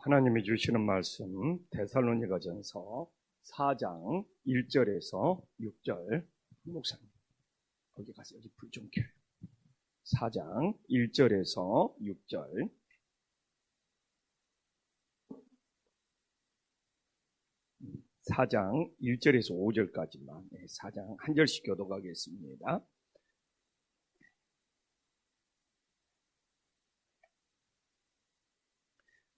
하나님이 주시는 말씀 데살로니가전서 4장 1절에서 6절. 목사님 거기 가서 여기 불 좀 켜요. 4장 1절에서 6절. 사장 1절에서 5절까지만 4장 한 절씩 교독하겠습니다.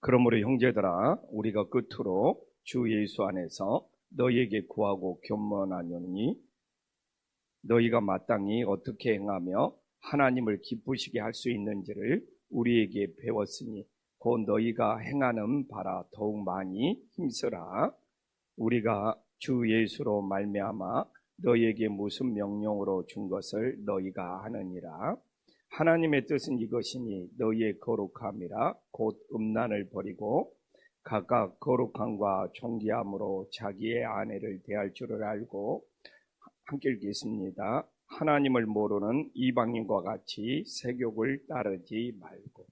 그러므로 형제들아 우리가 끝으로 주 예수 안에서 너희에게 구하고 겸언하노니 너희가 마땅히 어떻게 행하며 하나님을 기쁘시게 할 수 있는지를 우리에게 배웠으니 곧 너희가 행하는 바라 더욱 많이 힘쓰라. 우리가 주 예수로 말미암아 너희에게 무슨 명령으로 준 것을 너희가 하느니라. 하나님의 뜻은 이것이니 너희의 거룩함이라. 곧 음란을 버리고 각각 거룩함과 존귀함으로 자기의 아내를 대할 줄을 알고, 함께 읽겠습니다. 하나님을 모르는 이방인과 같이 세욕을 따르지 말고.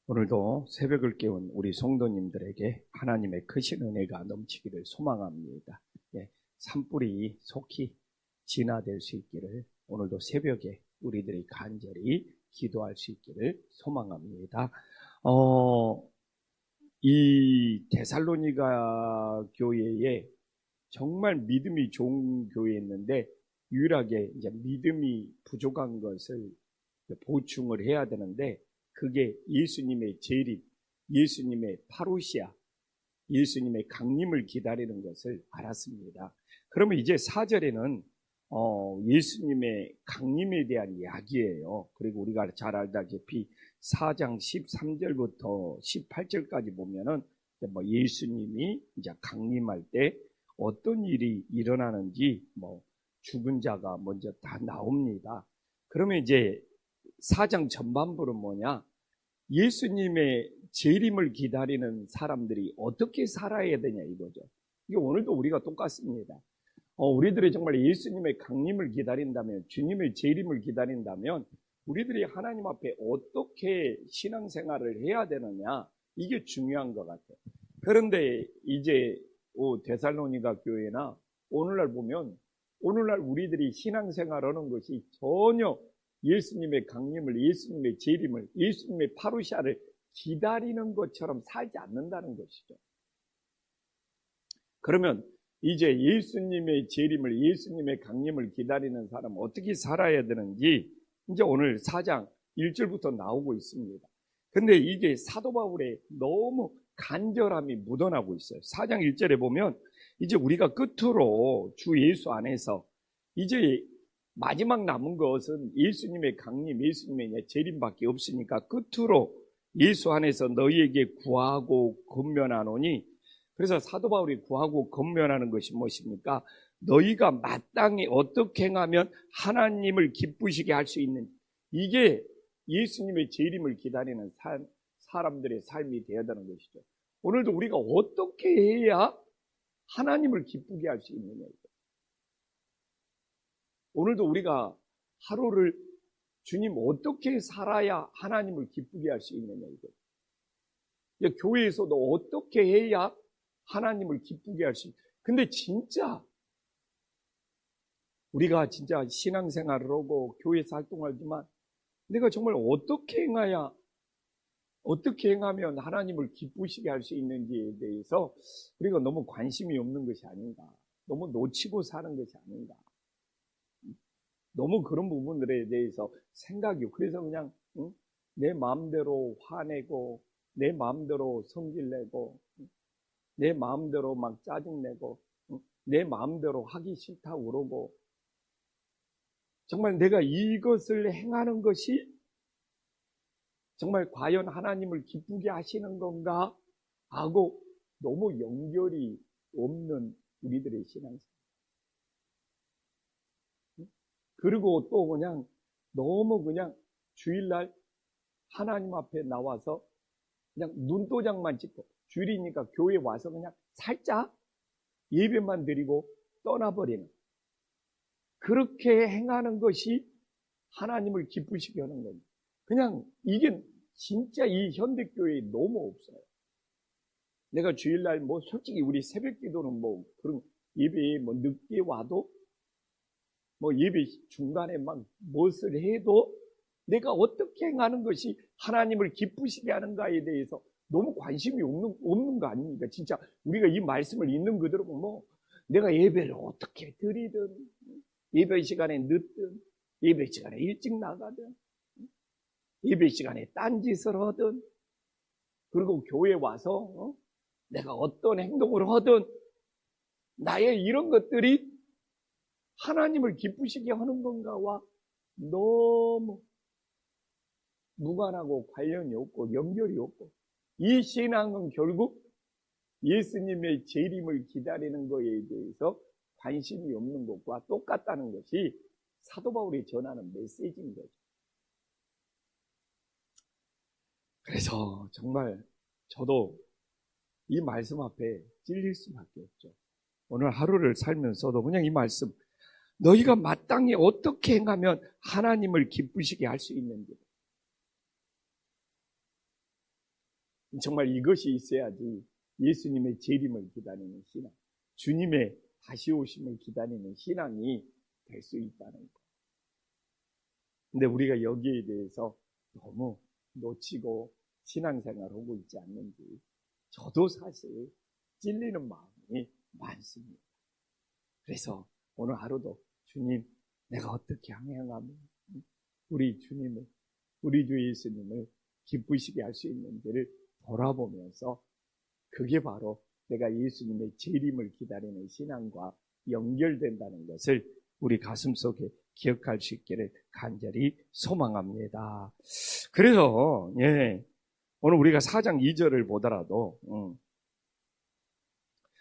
오늘도 새벽을 깨운 우리 성도님들에게 하나님의 크신 은혜가 넘치기를 소망합니다. 산불이 속히 진화될 수 있기를 오늘도 새벽에 우리들이 간절히 기도할 수 있기를 소망합니다. 이 데살로니가 교회에 정말 믿음이 좋은 교회였는데 유일하게 이제 믿음이 부족한 것을 보충을 해야 되는데 그게 예수님의 재림, 예수님의 파루시아, 예수님의 강림을 기다리는 것을 알았습니다. 그러면 이제 4절에는 예수님의 강림에 대한 이야기예요. 그리고 우리가 잘 알다시피 4장 13절부터 18절까지 보면은 예수님이 이제 강림할 때 어떤 일이 일어나는지 죽은 자가 먼저 다 나옵니다. 그러면 이제 4장 전반부는 뭐냐? 예수님의 재림을 기다리는 사람들이 어떻게 살아야 되냐 이거죠. 이게 오늘도 우리가 똑같습니다. 우리들이 정말 예수님의 강림을 기다린다면, 주님의 재림을 기다린다면 우리들이 하나님 앞에 어떻게 신앙생활을 해야 되느냐, 이게 중요한 것 같아요. 그런데 이제 데살로니가 교회나 오늘날 보면 오늘날 우리들이 신앙생활하는 것이 전혀 예수님의 강림을, 예수님의 재림을, 예수님의 파루시아를 기다리는 것처럼 살지 않는다는 것이죠. 그러면 이제 예수님의 재림을, 예수님의 강림을 기다리는 사람은 어떻게 살아야 되는지 이제 오늘 4장 1절부터 나오고 있습니다. 근데 이게 사도 바울의 너무 간절함이 묻어나고 있어요. 4장 1절에 보면 이제 우리가 끝으로 주 예수 안에서 이제 마지막 남은 것은 예수님의 강림, 예수님의 재림밖에 없으니까 끝으로 예수 안에서 너희에게 구하고 권면하노니, 그래서 사도 바울이 구하고 권면하는 것이 무엇입니까? 너희가 마땅히 어떻게 행하면 하나님을 기쁘시게 할 수 있는지, 이게 예수님의 재림을 기다리는 사람들의 삶이 되어야 되는 것이죠. 오늘도 우리가 어떻게 해야 하나님을 기쁘게 할 수 있느냐. 오늘도 우리가 하루를 주님 어떻게 살아야 하나님을 기쁘게 할 수 있느냐 이거. 교회에서도 어떻게 해야 하나님을 기쁘게 할 수 있느냐. 근데 진짜 우리가 진짜 신앙생활을 하고 교회에서 활동을 하지만 내가 정말 어떻게 행하면 하나님을 기쁘시게 할 수 있는지에 대해서 우리가 너무 관심이 없는 것이 아닌가, 너무 놓치고 사는 것이 아닌가, 너무 그런 부분들에 대해서 생각이, 그래서 그냥 내 마음대로 화내고 내 마음대로 성질내고 내 마음대로 막 짜증내고 내 마음대로 하기 싫다고 그러고, 정말 내가 이것을 행하는 것이 정말 과연 하나님을 기쁘게 하시는 건가 하고 너무 연결이 없는 우리들의 신앙생활. 그리고 또 그냥 너무 그냥 주일날 하나님 앞에 나와서 그냥 눈도장만 찍고, 주일이니까 교회에 와서 그냥 살짝 예배만 드리고 떠나버리는, 그렇게 행하는 것이 하나님을 기쁘시게 하는 겁니다. 그냥 이게 진짜 이 현대교회에 너무 없어요. 내가 주일날 뭐 솔직히 우리 새벽 기도는 뭐 그런 예배에 뭐 늦게 와도 뭐 예배 중간에 막 무엇을 해도 내가 어떻게 행하는 것이 하나님을 기쁘시게 하는가에 대해서 너무 관심이 없는 거 아닙니까? 진짜 우리가 이 말씀을 있는 그대로 뭐 내가 예배를 어떻게 드리든 예배 시간에 늦든 예배 시간에 일찍 나가든 예배 시간에 딴짓을 하든 그리고 교회 와서 내가 어떤 행동을 하든 나의 이런 것들이 하나님을 기쁘시게 하는 건가와 너무 무관하고 관련이 없고 연결이 없고 이 신앙은 결국 예수님의 재림을 기다리는 것에 대해서 관심이 없는 것과 똑같다는 것이 사도 바울이 전하는 메시지인 거죠. 그래서 정말 저도 이 말씀 앞에 찔릴 수밖에 없죠. 오늘 하루를 살면서도 그냥 이 말씀, 너희가 마땅히 어떻게 행하면 하나님을 기쁘시게 할 수 있는지, 정말 이것이 있어야지 예수님의 재림을 기다리는 신앙, 주님의 다시 오심을 기다리는 신앙이 될 수 있다는 것. 근데 우리가 여기에 대해서 너무 놓치고 신앙생활을 하고 있지 않는지 저도 사실 찔리는 마음이 많습니다. 그래서 오늘 하루도 주님, 내가 어떻게 행하면 우리 주님을, 우리 주 예수님을 기쁘시게 할 수 있는지를 돌아보면서 그게 바로 내가 예수님의 재림을 기다리는 신앙과 연결된다는 것을 우리 가슴속에 기억할 수 있기를 간절히 소망합니다. 그래서 오늘 우리가 4장 2절을 보더라도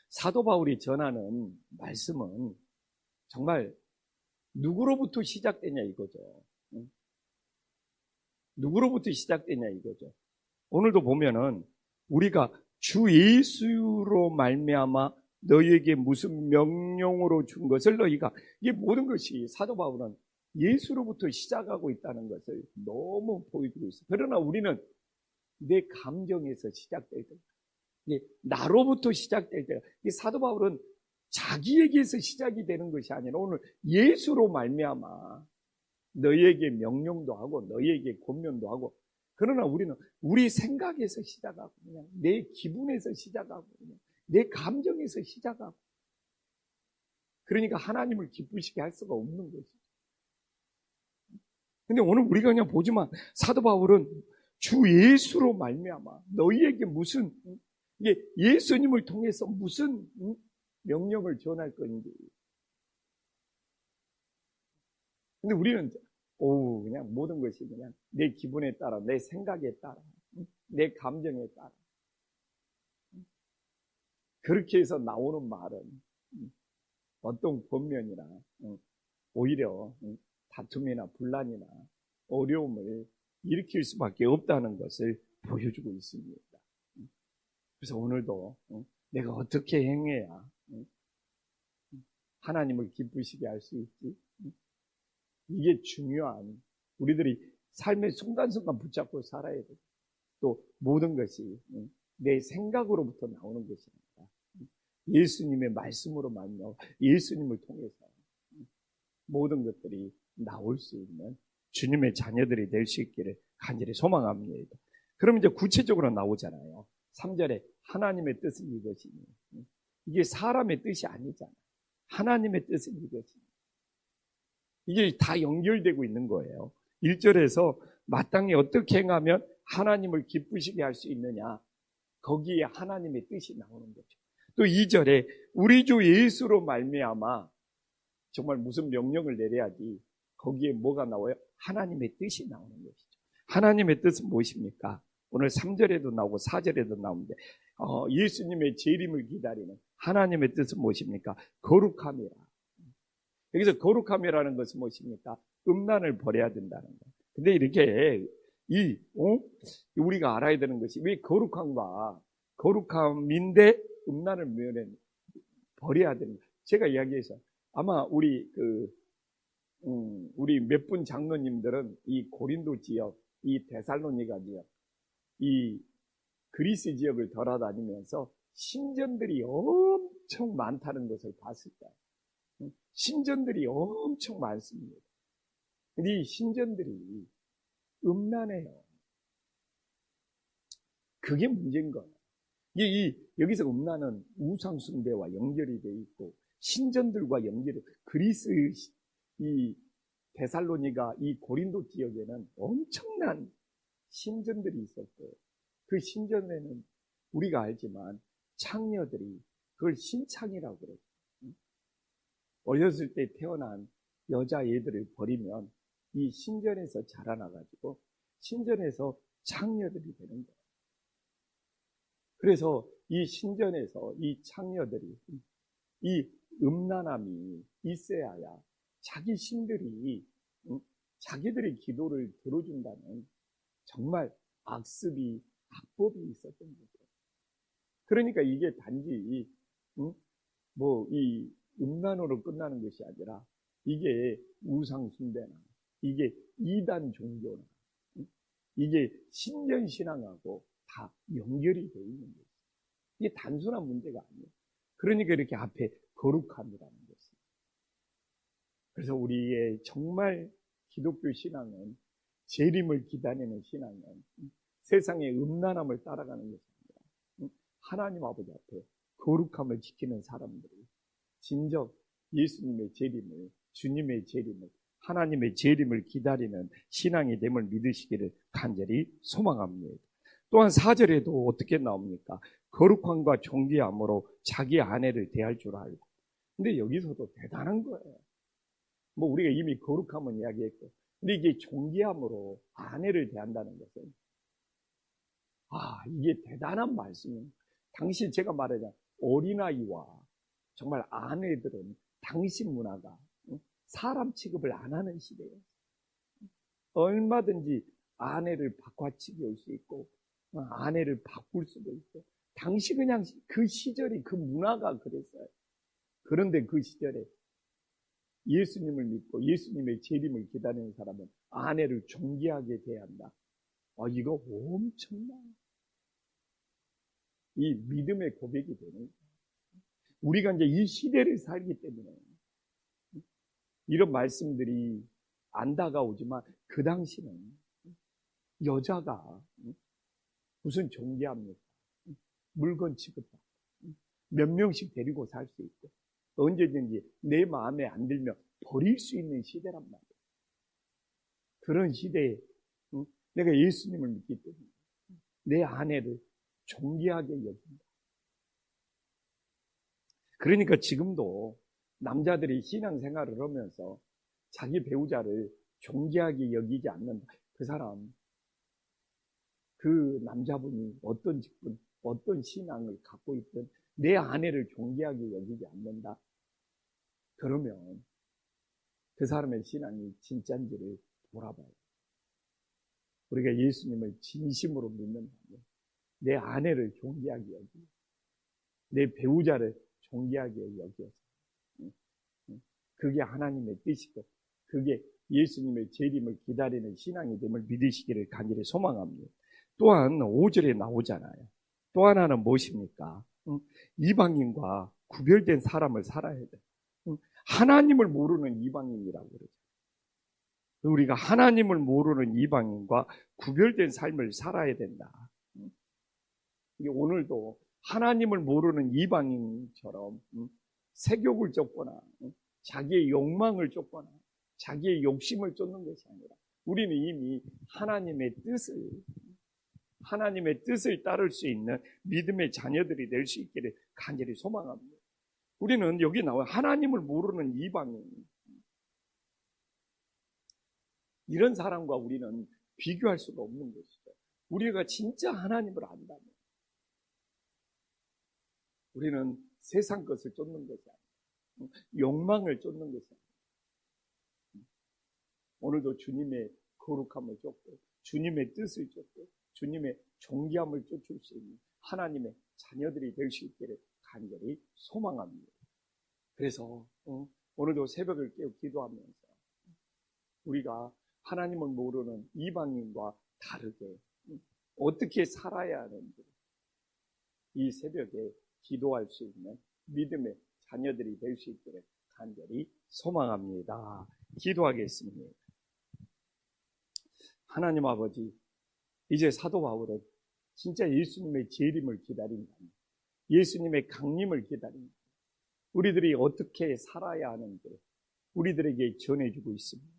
사도 바울이 전하는 말씀은 정말 누구로부터 시작되냐 이거죠. 누구로부터 시작되냐 이거죠. 오늘도 보면은 우리가 주 예수로 말미암아 너희에게 무슨 명령으로 준 것을 너희가, 이게 모든 것이 사도 바울은 예수로부터 시작하고 있다는 것을 너무 보여주고 있어요. 그러나 우리는 내 감정에서 시작될 때, 나로부터 시작될 때, 이 사도 바울은 자기에게서 시작이 되는 것이 아니라 오늘 예수로 말미암아 너희에게 명령도 하고 너희에게 권면도 하고, 그러나 우리는 우리 생각에서 시작하고 그냥 내 기분에서 시작하고 그냥 내 감정에서 시작하고, 그러니까 하나님을 기쁘시게 할 수가 없는 것이죠. 근데 오늘 우리가 그냥 보지만 사도 바울은 주 예수로 말미암아 너희에게 무슨, 이게 예수님을 통해서 무슨 명령을 전할 건지. 근데 우리는 그냥 모든 것이 그냥 내 기분에 따라, 내 생각에 따라, 내 감정에 따라 그렇게 해서 나오는 말은 어떤 권면이나 오히려 다툼이나 분란이나 어려움을 일으킬 수밖에 없다는 것을 보여주고 있습니다. 그래서 오늘도 내가 어떻게 행해야 하나님을 기쁘시게 할 수 있지? 이게 중요한, 우리들이 삶의 순간순간 붙잡고 살아야 돼. 또 모든 것이 내 생각으로부터 나오는 것이 아니라 예수님의 말씀으로 만나 예수님을 통해서 모든 것들이 나올 수 있는 주님의 자녀들이 될 수 있기를 간절히 소망합니다. 그럼 이제 구체적으로 나오잖아요. 3절에 하나님의 뜻은 이것이니, 이게 사람의 뜻이 아니잖아. 하나님의 뜻은 이것이니, 이게 다 연결되고 있는 거예요. 1절에서 마땅히 어떻게 행하면 하나님을 기쁘시게 할 수 있느냐, 거기에 하나님의 뜻이 나오는 거죠. 또 2절에 우리 주 예수로 말미암아, 정말 무슨 명령을 내려야지 거기에 뭐가 나와요? 하나님의 뜻이 나오는 것이죠. 하나님의 뜻은 무엇입니까? 오늘 3절에도 나오고 4절에도 나오는데 예수님의 재림을 기다리는 하나님의 뜻은 무엇입니까? 거룩함이라. 여기서 거룩함이라는 것은 무엇입니까? 음란을 버려야 된다는 거. 근데 이렇게 우리가 알아야 되는 것이, 왜 거룩함인데 음란을 버려야 되는 거. 제가 이야기해서 아마 우리 몇 분 장로님들은 이 고린도 지역, 이 데살로니가 지역, 이 그리스 지역을 돌아다니면서 신전들이 엄청 많다는 것을 봤을 때, 신전들이 엄청 많습니다. 근데 이 신전들이 음란해요. 그게 문제인 거예요. 여기서 음란은 우상숭배와 연결이 돼 있고, 신전들과 연결이, 그리스, 이 데살로니가, 이 고린도 지역에는 엄청난 신전들이 있었고, 그 신전에는 우리가 알지만 창녀들이 그걸 신창이라고 그래요. 어렸을 때 태어난 여자애들을 버리면 이 신전에서 자라나가지고 신전에서 창녀들이 되는 거예요. 그래서 이 신전에서 이 창녀들이 이 음란함이 있어야야 자기 신들이 자기들의 기도를 들어준다는 정말 악습이, 악법이 있었던 거죠. 그러니까 이게 단지 이 음란으로 끝나는 것이 아니라 이게 우상숭배나 이게 이단 종교나 이게 신전신앙하고 다 연결이 되어 있는 거예요. 이게 단순한 문제가 아니에요. 그러니까 이렇게 앞에 거룩함이라는 것이. 그래서 우리의 정말 기독교 신앙은, 재림을 기다리는 신앙은 세상의 음란함을 따라가는 것이 아니라 하나님 아버지 앞에 거룩함을 지키는 사람들이 진정 예수님의 재림을, 주님의 재림을, 하나님의 재림을 기다리는 신앙이 됨을 믿으시기를 간절히 소망합니다. 또한 4절에도 어떻게 나옵니까? 거룩함과 존귀함으로 자기 아내를 대할 줄 알고. 근데 여기서도 대단한 거예요. 우리가 이미 거룩함은 이야기했고, 근데 이게 존귀함으로 아내를 대한다는 것은, 이게 대단한 말씀이에요. 당시 제가 말하자면 어린아이와 정말 아내들은 당시 문화가 사람 취급을 안 하는 시대예요. 얼마든지 아내를 바꿔치기할 수 있고 아내를 바꿀 수도 있고, 당시 그냥 그 시절이, 그 문화가 그랬어요. 그런데 그 시절에 예수님을 믿고 예수님의 재림을 기다리는 사람은 아내를 존귀하게 대한다. 이거 엄청나. 이 믿음의 고백이 되는 거예요. 우리가 이제 이 시대를 살기 때문에 이런 말씀들이 안 다가오지만, 그 당시는 여자가 무슨 존귀합니까? 물건 취급받고 몇 명씩 데리고 살 수 있고 언제든지 내 마음에 안 들면 버릴 수 있는 시대란 말이에요. 그런 시대에 내가 예수님을 믿기 때문에 내 아내를 존귀하게 여긴다. 그러니까 지금도 남자들이 신앙생활을 하면서 자기 배우자를 존귀하게 여기지 않는다. 그 사람, 그 남자분이 어떤 직분, 어떤 신앙을 갖고 있든 내 아내를 존귀하게 여기지 않는다. 그러면 그 사람의 신앙이 진짜인지를 돌아봐요. 우리가 예수님을 진심으로 믿는다면 내 아내를 존귀하게 여기고 내 배우자를 존귀하게 여겨서, 그게 하나님의 뜻이고 그게 예수님의 재림을 기다리는 신앙이 됨을 믿으시기를 간절히 소망합니다. 또한 5절에 나오잖아요. 또 하나는 무엇입니까? 이방인과 구별된 사람을 살아야 돼. 하나님을 모르는 이방인이라고 그러죠. 우리가 하나님을 모르는 이방인과 구별된 삶을 살아야 된다. 오늘도 하나님을 모르는 이방인처럼 세욕을 쫓거나 자기의 욕망을 쫓거나 자기의 욕심을 쫓는 것이 아니라, 우리는 이미 하나님의 뜻을 따를 수 있는 믿음의 자녀들이 될 수 있기를 간절히 소망합니다. 우리는 여기 나와 하나님을 모르는 이방인, 이런 사람과 우리는 비교할 수가 없는 것이죠. 우리가 진짜 하나님을 안다면 우리는 세상 것을 쫓는 것이 아니라 욕망을 쫓는 것이 아니라, 오늘도 주님의 거룩함을 쫓고 주님의 뜻을 쫓고 주님의 존귀함을 쫓을 수 있는 하나님의 자녀들이 될 수 있기를 간절히 소망합니다. 그래서 오늘도 새벽을 깨어 기도하면서 우리가 하나님을 모르는 이방인과 다르게 어떻게 살아야 하는지 이 새벽에 기도할 수 있는 믿음의 자녀들이 될 수 있기를 간절히 소망합니다. 기도하겠습니다. 하나님 아버지, 이제 사도 바울은 진짜 예수님의 재림을 기다린다. 예수님의 강림을 기다린다. 우리들이 어떻게 살아야 하는지 우리들에게 전해주고 있습니다.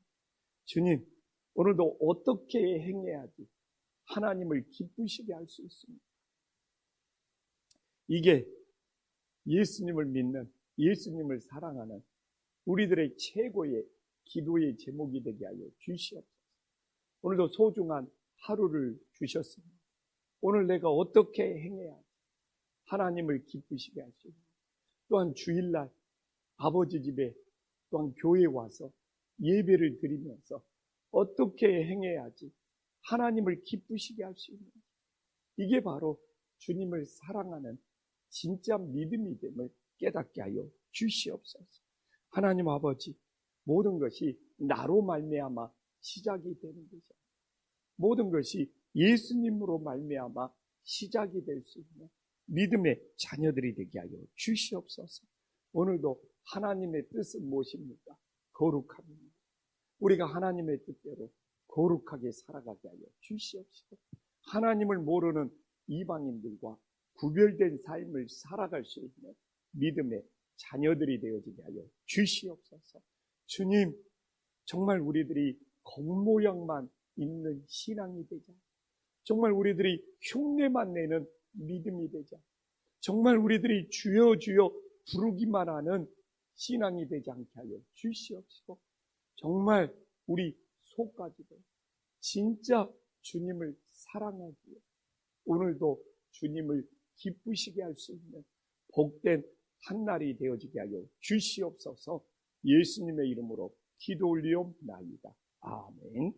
주님, 오늘도 어떻게 행해야지 하나님을 기쁘시게 할 수 있습니다. 이게 예수님을 믿는, 예수님을 사랑하는 우리들의 최고의 기도의 제목이 되게 하여 주시옵소서. 오늘도 소중한 하루를 주셨습니다. 오늘 내가 어떻게 행해야 하나님을 기쁘시게 할 수 있는지, 또한 주일날 아버지 집에 또한 교회에 와서 예배를 드리면서 어떻게 행해야지 하나님을 기쁘시게 할 수 있는지, 이게 바로 주님을 사랑하는 진짜 믿음이 됨을 깨닫게 하여 주시옵소서. 하나님 아버지, 모든 것이 나로 말미암아 시작이 되는 것이야. 모든 것이 예수님으로 말미암아 시작이 될 수 있는 믿음의 자녀들이 되게 하여 주시옵소서. 오늘도 하나님의 뜻은 무엇입니까? 거룩함입니다. 우리가 하나님의 뜻대로 거룩하게 살아가게 하여 주시옵시고, 하나님을 모르는 이방인들과 구별된 삶을 살아갈 수 있는 믿음의 자녀들이 되어지게 하여 주시옵소서. 주님, 정말 우리들이 겉모양만 있는 신앙이 되자, 정말 우리들이 흉내만 내는 믿음이 되자, 정말 우리들이 주여 주여 부르기만 하는 신앙이 되지 않게 하여 주시옵시고, 정말 우리 속까지도 진짜 주님을 사랑하기에 오늘도 주님을 기쁘시게 할 수 있는 복된 한날이 되어지게 하여 주시옵소서. 예수님의 이름으로 기도 올리옵나이다. 아멘.